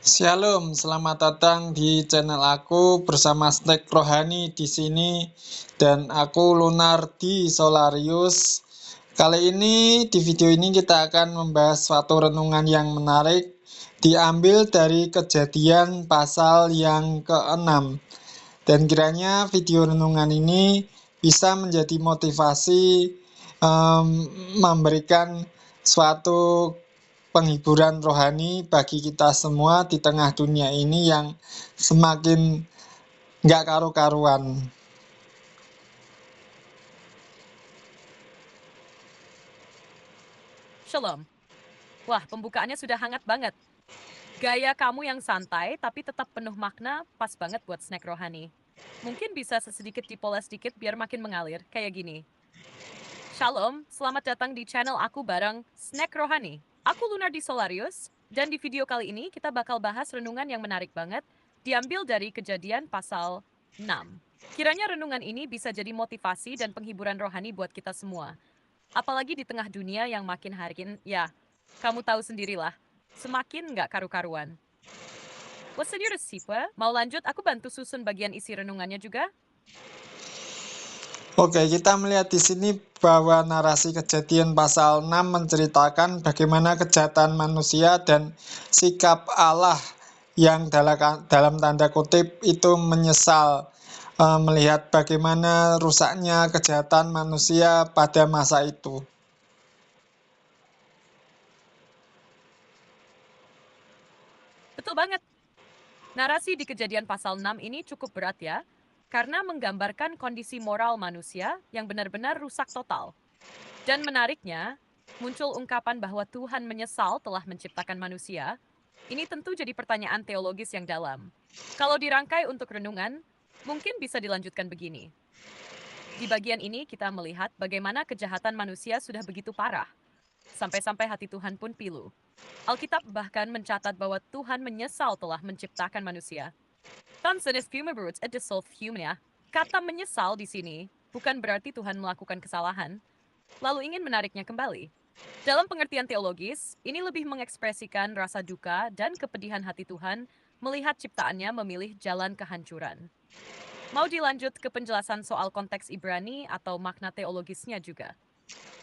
Shalom, selamat datang di channel aku bersama Snack Rohani di sini dan aku Lunar di Solarius. Kali ini di video ini kita akan membahas suatu renungan yang menarik diambil dari Kejadian pasal yang ke-6. Dan kiranya video renungan ini bisa menjadi motivasi memberikan suatu penghiburan rohani bagi kita semua di tengah dunia ini yang semakin nggak karu-karuan. Shalom. Wah, pembukaannya sudah hangat banget. Gaya kamu yang santai tapi tetap penuh makna pas banget buat snack rohani. Mungkin bisa sesedikit dipoles sedikit biar makin mengalir, kayak gini. Shalom, selamat datang di channel aku bareng Snack Rohani. Aku Lunar di Solarius, dan di video kali ini kita bakal bahas renungan yang menarik banget, diambil dari Kejadian pasal 6. Kiranya renungan ini bisa jadi motivasi dan penghiburan rohani buat kita semua. Apalagi di tengah dunia yang makin hari, ya, kamu tahu sendirilah, semakin nggak karu-karuan. What's in your recipe? Mau lanjut, aku bantu susun bagian isi renungannya juga. Oke, kita melihat di sini bahwa narasi Kejadian pasal 6 menceritakan bagaimana kejahatan manusia dan sikap Allah yang dalam tanda kutip itu menyesal melihat bagaimana rusaknya kejahatan manusia pada masa itu. Betul banget. Narasi di Kejadian pasal 6 ini cukup berat ya, karena menggambarkan kondisi moral manusia yang benar-benar rusak total. Dan menariknya, muncul ungkapan bahwa Tuhan menyesal telah menciptakan manusia. Ini tentu jadi pertanyaan teologis yang dalam. Kalau dirangkai untuk renungan, mungkin bisa dilanjutkan begini. Di bagian ini kita melihat bagaimana kejahatan manusia sudah begitu parah. Sampai-sampai hati Tuhan pun pilu. Alkitab bahkan mencatat bahwa Tuhan menyesal telah menciptakan manusia. Tansenes fumebrut edissolve humania. Kata menyesal di sini bukan berarti Tuhan melakukan kesalahan, lalu ingin menariknya kembali. Dalam pengertian teologis, ini lebih mengekspresikan rasa duka dan kepedihan hati Tuhan melihat ciptaannya memilih jalan kehancuran. Mau dilanjut ke penjelasan soal konteks Ibrani atau makna teologisnya juga?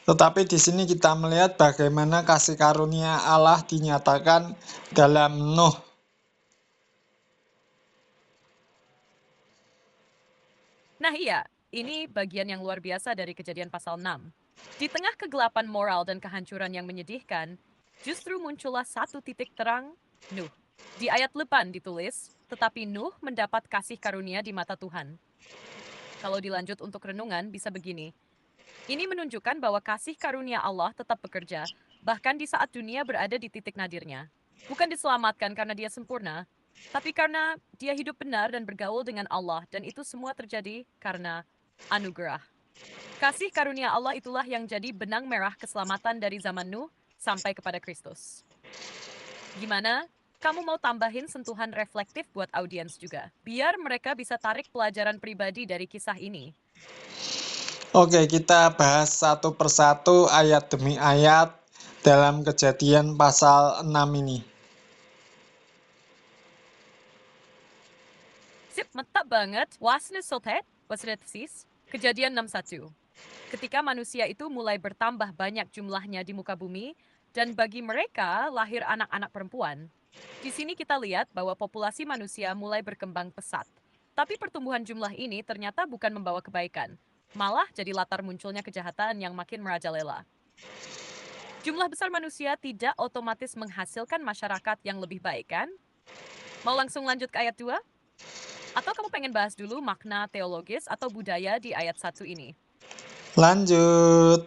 Tetapi di sini kita melihat bagaimana kasih karunia Allah dinyatakan dalam Nuh. Nah iya, ini bagian yang luar biasa dari Kejadian pasal 6. Di tengah kegelapan moral dan kehancuran yang menyedihkan, justru muncullah satu titik terang, Nuh. Di ayat depan ditulis, tetapi Nuh mendapat kasih karunia di mata Tuhan. Kalau dilanjut untuk renungan, bisa begini. Ini menunjukkan bahwa kasih karunia Allah tetap bekerja, bahkan di saat dunia berada di titik nadirnya. Bukan diselamatkan karena dia sempurna, tapi karena dia hidup benar dan bergaul dengan Allah, dan itu semua terjadi karena anugerah. Kasih karunia Allah itulah yang jadi benang merah keselamatan dari zaman Nuh sampai kepada Kristus. Gimana? Kamu mau tambahin sentuhan reflektif buat audiens juga, biar mereka bisa tarik pelajaran pribadi dari kisah ini. Oke, kita bahas satu persatu ayat demi ayat dalam Kejadian pasal 6 ini. Sip, mantap banget. Wasne sotet, wasretesis. Kejadian 61. Ketika manusia itu mulai bertambah banyak jumlahnya di muka bumi, dan bagi mereka lahir anak-anak perempuan. Di sini kita lihat bahwa populasi manusia mulai berkembang pesat. Tapi pertumbuhan jumlah ini ternyata bukan membawa kebaikan. Malah jadi latar munculnya kejahatan yang makin merajalela. Jumlah besar manusia tidak otomatis menghasilkan masyarakat yang lebih baik, kan? Mau langsung lanjut ke ayat 2? Atau kamu pengen bahas dulu makna teologis atau budaya di ayat 1 ini? Lanjut.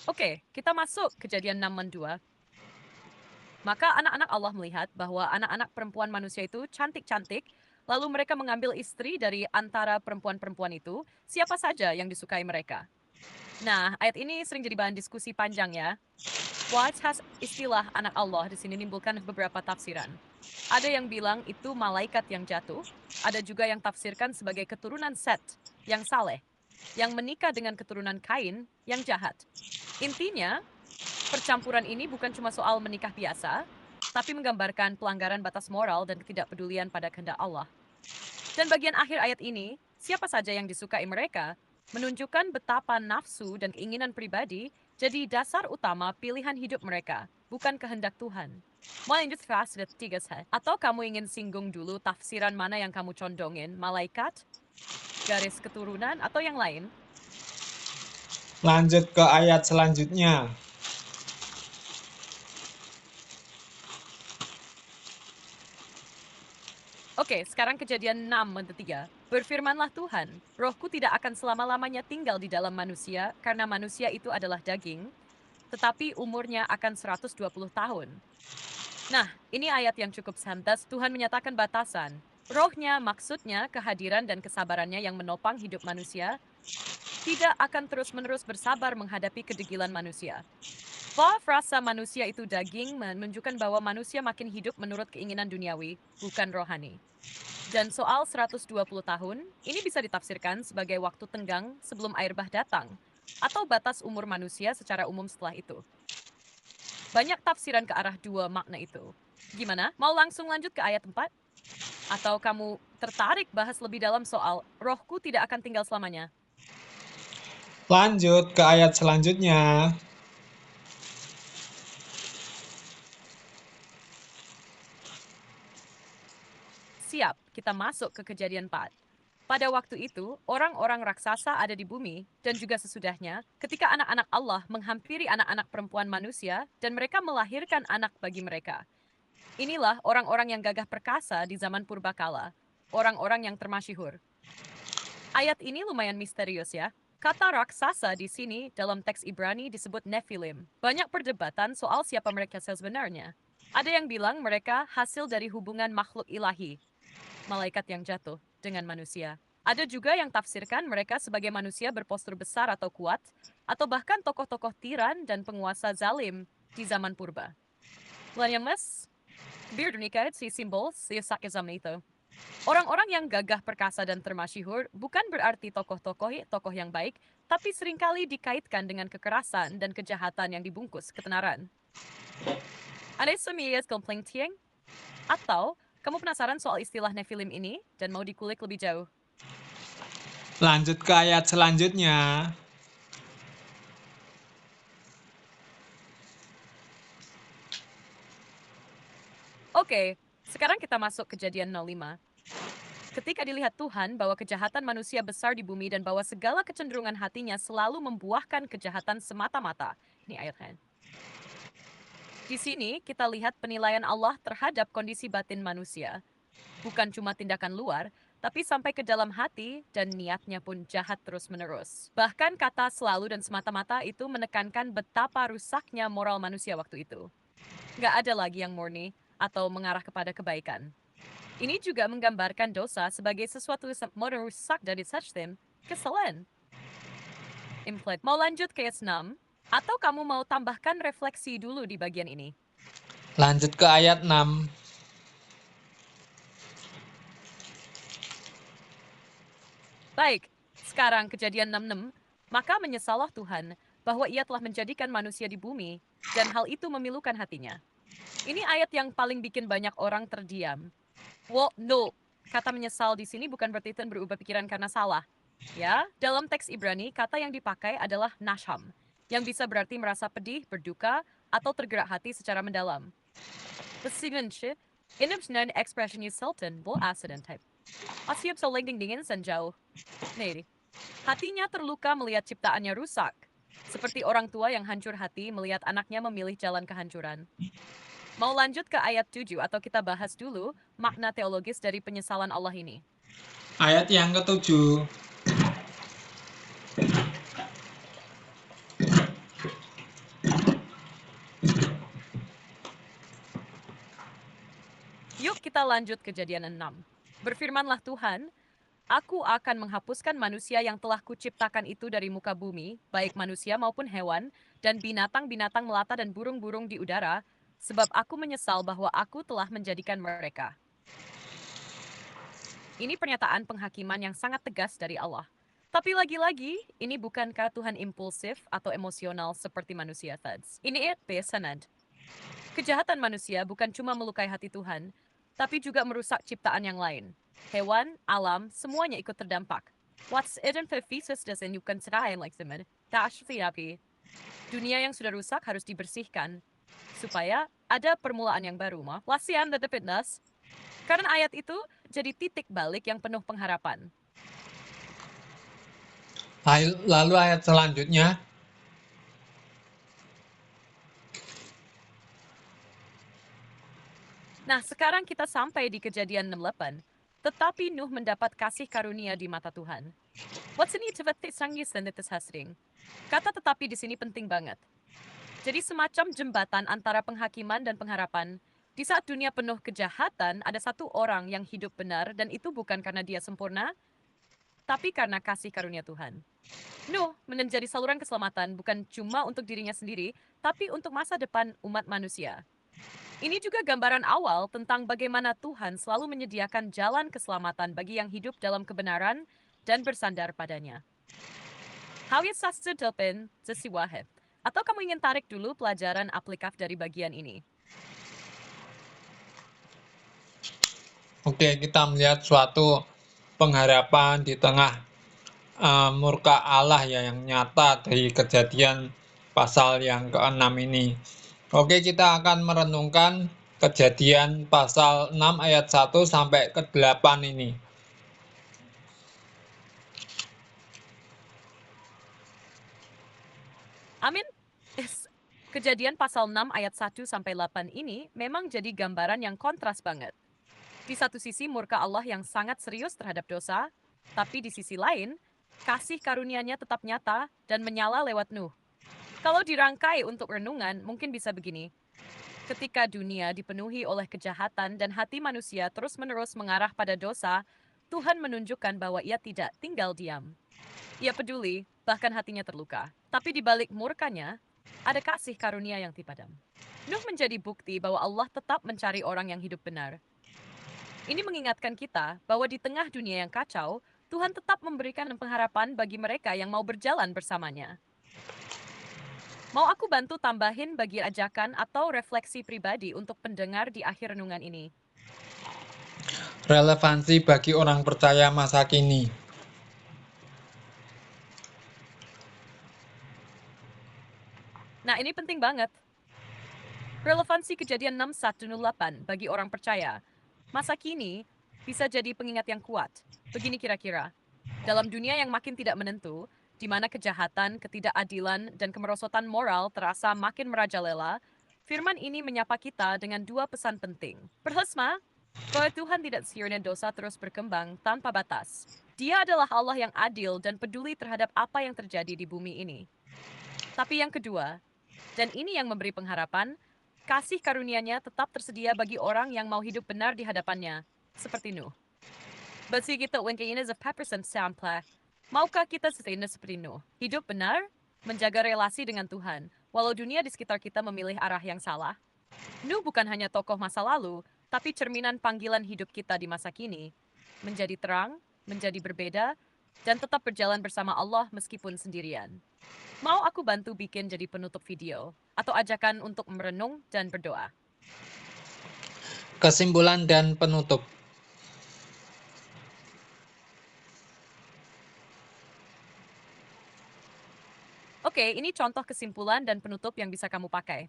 Oke, kita masuk Kejadian 6:2. Maka anak-anak Allah melihat bahwa anak-anak perempuan manusia itu cantik-cantik, lalu mereka mengambil istri dari antara perempuan-perempuan itu, siapa saja yang disukai mereka. Nah, ayat ini sering jadi bahan diskusi panjang ya. White has istilah anak Allah di sini menimbulkan beberapa tafsiran. Ada yang bilang itu malaikat yang jatuh, ada juga yang tafsirkan sebagai keturunan Set yang saleh, yang menikah dengan keturunan Kain yang jahat. Intinya, Percampuran ini bukan cuma soal menikah biasa, tapi menggambarkan pelanggaran batas moral dan ketidakpedulian pada kehendak Allah. Dan bagian akhir ayat ini, siapa saja yang disukai mereka, menunjukkan betapa nafsu dan keinginan pribadi jadi dasar utama pilihan hidup mereka, bukan kehendak Tuhan. Mau lanjut ke ayat 3 saya? Atau kamu ingin singgung dulu tafsiran mana yang kamu condongin, malaikat, garis keturunan, atau yang lain? Lanjut ke ayat selanjutnya. Oke, sekarang kejadian 6:3. Berfirmanlah Tuhan, rohku tidak akan selama-lamanya tinggal di dalam manusia, karena manusia itu adalah daging, tetapi umurnya akan 120 tahun. Nah, ini ayat yang cukup santas. Tuhan menyatakan batasan. Rohnya maksudnya kehadiran dan kesabarannya yang menopang hidup manusia, tidak akan terus-menerus bersabar menghadapi kedegilan manusia. Bahwa frasa manusia itu daging menunjukkan bahwa manusia makin hidup menurut keinginan duniawi, bukan rohani. Dan soal 120 tahun, ini bisa ditafsirkan sebagai waktu tenggang sebelum air bah datang, atau batas umur manusia secara umum setelah itu. Banyak tafsiran ke arah dua makna itu. Gimana? Mau langsung lanjut ke ayat 4? Atau kamu tertarik bahas lebih dalam soal rohku tidak akan tinggal selamanya? Lanjut ke ayat selanjutnya. Siap, kita masuk ke kejadian 4. Pada waktu itu, orang-orang raksasa ada di bumi, dan juga sesudahnya, ketika anak-anak Allah menghampiri anak-anak perempuan manusia, dan mereka melahirkan anak bagi mereka. Inilah orang-orang yang gagah perkasa di zaman purbakala, orang-orang yang termasyhur. Ayat ini lumayan misterius ya. Kata raksasa di sini dalam teks Ibrani disebut Nephilim. Banyak perdebatan soal siapa mereka sebenarnya. Ada yang bilang mereka hasil dari hubungan makhluk ilahi, malaikat yang jatuh, dengan manusia. Ada juga yang tafsirkan mereka sebagai manusia berpostur besar atau kuat, atau bahkan tokoh-tokoh tiran dan penguasa zalim di zaman purba. Lainnya mas, bir dunia si simbol si sakizam itu. Orang-orang yang gagah perkasa dan termasyhur bukan berarti tokoh yang baik, tapi seringkali dikaitkan dengan kekerasan dan kejahatan yang dibungkus ketenaran. Ada semiyas komplaintieng? Atau kamu penasaran soal istilah Nephilim ini dan mau dikulik lebih jauh? Lanjut ke ayat selanjutnya. Oke, sekarang kita masuk kejadian 05. Ketika dilihat Tuhan bahwa kejahatan manusia besar di bumi dan bahwa segala kecenderungan hatinya selalu membuahkan kejahatan semata-mata. Ini ayatnya. Di sini kita lihat penilaian Allah terhadap kondisi batin manusia. Bukan cuma tindakan luar, tapi sampai ke dalam hati dan niatnya pun jahat terus-menerus. Bahkan kata selalu dan semata-mata itu menekankan betapa rusaknya moral manusia waktu itu. Nggak ada lagi yang murni atau mengarah kepada kebaikan. Ini juga menggambarkan dosa sebagai sesuatu yang merusak dari sistem kesalahan. Mau lanjut ke ayat 6? Atau kamu mau tambahkan refleksi dulu di bagian ini? Lanjut ke ayat 6. Baik, sekarang kejadian 66, maka menyesallah Tuhan bahwa ia telah menjadikan manusia di bumi, dan hal itu memilukan hatinya. Ini ayat yang paling bikin banyak orang terdiam. No, kata menyesal di sini bukan berarti Tuhan berubah pikiran karena salah. Ya, dalam teks Ibrani, kata yang dipakai adalah nasham, yang bisa berarti merasa pedih, berduka, atau tergerak hati secara mendalam. Besidense, inap senan ekspresinya Sultan, bo accident type. Asyap solengding dingin senjauh. Nih, hatinya terluka melihat ciptaannya rusak. Seperti orang tua yang hancur hati melihat anaknya memilih jalan kehancuran. Mau lanjut ke ayat 7 atau kita bahas dulu makna teologis dari penyesalan Allah ini? Ayat yang ketujuh. Yuk kita lanjut kejadian 6. Berfirmanlah Tuhan, Aku akan menghapuskan manusia yang telah kuciptakan itu dari muka bumi, baik manusia maupun hewan, dan binatang-binatang melata dan burung-burung di udara, sebab aku menyesal bahwa aku telah menjadikan mereka. Ini pernyataan penghakiman yang sangat tegas dari Allah. Tapi lagi-lagi, ini bukankah Tuhan impulsif atau emosional seperti manusia, Theds? Ini pesanad. Kejahatan manusia bukan cuma melukai hati Tuhan, tapi juga merusak ciptaan yang lain. Hewan, alam, semuanya ikut terdampak. What's eden fefisus dan yukan serayan like semen. Tapi dunia yang sudah rusak harus dibersihkan supaya ada permulaan yang baru. Lasian the fitness. Karena ayat itu jadi titik balik yang penuh pengharapan. Lalu ayat selanjutnya, Nah, sekarang kita sampai di Kejadian 68. Tetapi Nuh mendapat kasih karunia di mata Tuhan. What's in it about sanggis dan hasring? Kata tetapi di sini penting banget. Jadi semacam jembatan antara penghakiman dan pengharapan. Di saat dunia penuh kejahatan, ada satu orang yang hidup benar dan itu bukan karena dia sempurna, tapi karena kasih karunia Tuhan. Nuh menjadi saluran keselamatan bukan cuma untuk dirinya sendiri, tapi untuk masa depan umat manusia. Ini juga gambaran awal tentang bagaimana Tuhan selalu menyediakan jalan keselamatan bagi yang hidup dalam kebenaran dan bersandar padanya. Hawit sastra delpen sesiwahid. Atau kamu ingin tarik dulu pelajaran aplikaf dari bagian ini? oke, kita melihat suatu pengharapan di tengah murka Allah ya yang nyata dari Kejadian pasal yang ke-6 ini. Oke, kita akan merenungkan Kejadian pasal 6 ayat 1 sampai ke-8 ini. Amin. Kejadian pasal 6 ayat 1 sampai 8 ini memang jadi gambaran yang kontras banget. Di satu sisi murka Allah yang sangat serius terhadap dosa, tapi di sisi lain, kasih karunia-Nya tetap nyata dan menyala lewat Nuh. Kalau dirangkai untuk renungan, mungkin bisa begini. Ketika dunia dipenuhi oleh kejahatan dan hati manusia terus-menerus mengarah pada dosa, Tuhan menunjukkan bahwa Ia tidak tinggal diam. Ia peduli, bahkan hatinya terluka. Tapi di balik murkanya, ada kasih karunia yang tipadam. Nuh menjadi bukti bahwa Allah tetap mencari orang yang hidup benar. Ini mengingatkan kita bahwa di tengah dunia yang kacau, Tuhan tetap memberikan pengharapan bagi mereka yang mau berjalan bersamanya. Mau aku bantu tambahin bagi ajakan atau refleksi pribadi untuk pendengar di akhir renungan ini? Relevansi bagi orang percaya masa kini. Nah, ini penting banget. Relevansi Kejadian 6:1-8 bagi orang percaya. Masa kini bisa jadi pengingat yang kuat. Begini kira-kira. Dalam dunia yang makin tidak menentu, di mana kejahatan, ketidakadilan, dan kemerosotan moral terasa makin merajalela, firman ini menyapa kita dengan dua pesan penting. Pertama, bahwa Tuhan tidak sirna dosa terus berkembang tanpa batas. Dia adalah Allah yang adil dan peduli terhadap apa yang terjadi di bumi ini. Tapi yang kedua, dan ini yang memberi pengharapan, kasih karunia-Nya tetap tersedia bagi orang yang mau hidup benar di hadapannya, seperti Nuh. Bagi kita wengkainas of Pepperson Sampla, maukah kita seperti Nuh? Hidup benar, menjaga relasi dengan Tuhan, walau dunia di sekitar kita memilih arah yang salah. Nuh bukan hanya tokoh masa lalu, tapi cerminan panggilan hidup kita di masa kini. Menjadi terang, menjadi berbeda, dan tetap berjalan bersama Allah meskipun sendirian. Mau aku bantu bikin jadi penutup video, atau ajakan untuk merenung dan berdoa? Kesimpulan dan penutup. Oke, ini contoh kesimpulan dan penutup yang bisa kamu pakai.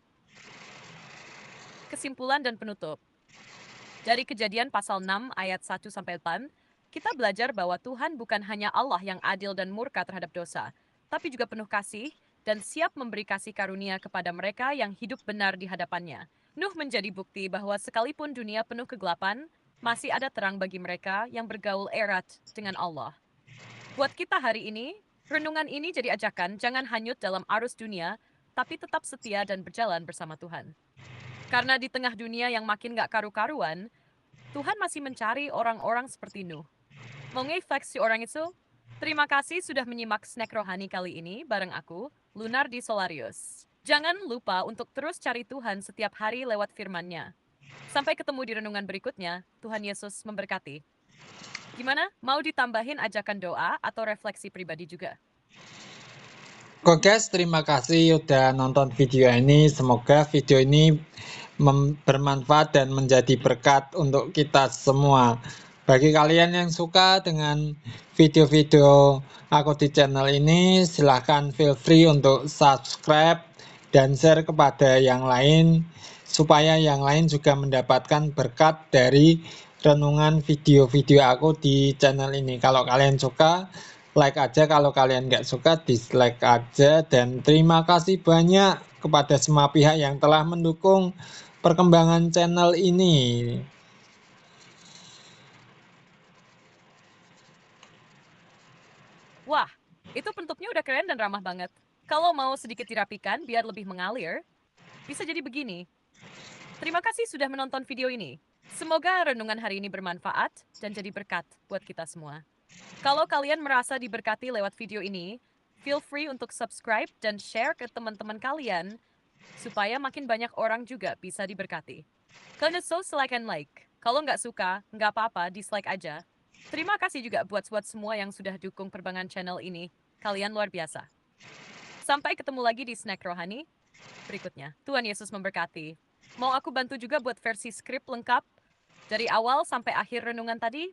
Kesimpulan dan penutup. Dari Kejadian pasal 6 ayat 1-8, kita belajar bahwa Tuhan bukan hanya Allah yang adil dan murka terhadap dosa, tapi juga penuh kasih dan siap memberi kasih karunia kepada mereka yang hidup benar di hadapannya. Nuh menjadi bukti bahwa sekalipun dunia penuh kegelapan, masih ada terang bagi mereka yang bergaul erat dengan Allah. Buat kita hari ini, renungan ini jadi ajakan jangan hanyut dalam arus dunia, tapi tetap setia dan berjalan bersama Tuhan. Karena di tengah dunia yang makin gak karu-karuan, Tuhan masih mencari orang-orang seperti Nuh. Mau ngeflex si orang itu? Terima kasih sudah menyimak snack rohani kali ini bareng aku, Lunar di Solarius. Jangan lupa untuk terus cari Tuhan setiap hari lewat firman-Nya. Sampai ketemu di renungan berikutnya, Tuhan Yesus memberkati. Gimana? Mau ditambahin ajakan doa atau refleksi pribadi juga? Oke guys, terima kasih udah nonton video ini. Semoga video ini bermanfaat dan menjadi berkat untuk kita semua. Bagi kalian yang suka dengan video-video aku di channel ini, silahkan feel free untuk subscribe dan share kepada yang lain, supaya yang lain juga mendapatkan berkat dari renungan video-video aku di channel ini. Kalau kalian suka, like aja, kalau kalian nggak suka dislike aja. Dan terima kasih banyak kepada semua pihak yang telah mendukung perkembangan channel ini. Wah, itu bentuknya udah keren dan ramah banget. Kalau mau sedikit dirapikan biar lebih mengalir, bisa jadi begini. Terima kasih sudah menonton video ini. Semoga renungan hari ini bermanfaat dan jadi berkat buat kita semua. Kalau kalian merasa diberkati lewat video ini, feel free untuk subscribe dan share ke teman-teman kalian supaya makin banyak orang juga bisa diberkati. Kalian silahkan like. Kalau nggak suka, nggak apa-apa, dislike aja. Terima kasih juga buat semua yang sudah dukung perkembangan channel ini. Kalian luar biasa. Sampai ketemu lagi di Snack Rohani berikutnya. Tuhan Yesus memberkati. Mau aku bantu juga buat versi skrip lengkap dari awal sampai akhir renungan tadi?